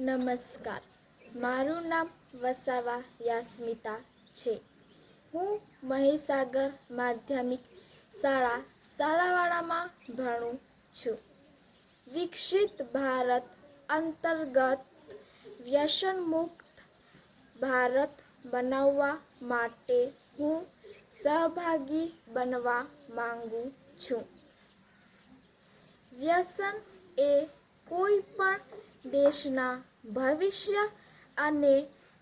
નમસ્કાર, મારું નામ વસાવા યાસ્મિતા છે. હું મહીસાગર માધ્યમિક શાળા સાલાવાડામાં ભણું છું. વિકસિત ભારત અંતર્ગત વ્યસનમુક્ત ભારત બનાવવા માટે હું સહભાગી બનવા માંગુ છું. વ્યસન એ કોઈ પણ દેશના ભવિષ્ય અને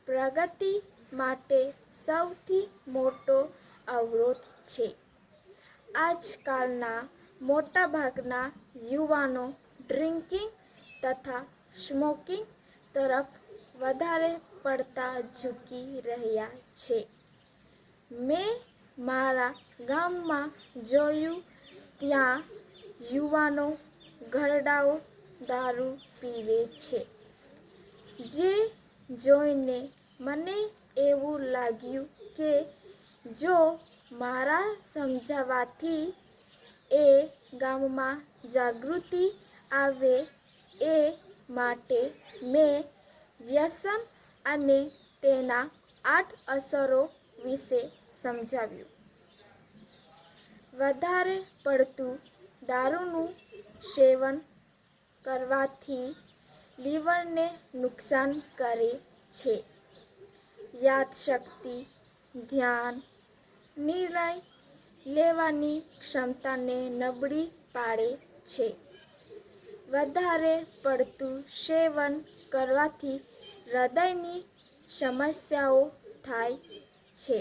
પ્રગતિ માટે સૌથી મોટો અવરોધ છે. આજકાલના મોટાભાગના યુવાનો ડ્રિંકિંગ તથા સ્મોકિંગ તરફ વધારે પડતા ઝૂકી રહ્યા છે. મેં મારા ગામમાં જોયું ત્યાં યુવાનો ઘરડાઓ દારૂ પીવે છે, જે જોઈને મને એવું લાગ્યું કે જો મારા સમજાવવાથી એ ગામમાં જાગૃતિ આવે એ માટે મેં વ્યસન અને તેના આડઅસરો વિશે સમજાવ્યું. વધારે પડતું દારૂનું સેવન કરવાથી લીવરને નુકસાન કરે છે, યાદશક્તિ, ધ્યાન, નિર્ણય લેવાની ક્ષમતાને નબળી પાડે છે. વધારે પડતું સેવન કરવાથી હૃદયની સમસ્યાઓ થાય છે.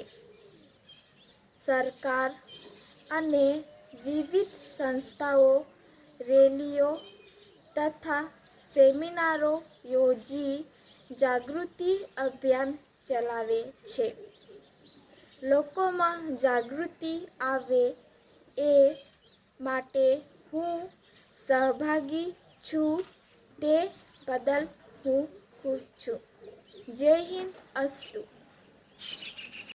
સરકાર અને વિવિધ સંસ્થાઓ રેલીઓ તથા સેમિનારો યોજી જાગૃતિ અભિયાન ચલાવે છે. લોકોમાં જાગૃતિ આવે એ માટે હું સહભાગી છું તે બદલ હું ખુશ છું. જય હિન્દ. અસ્તુ.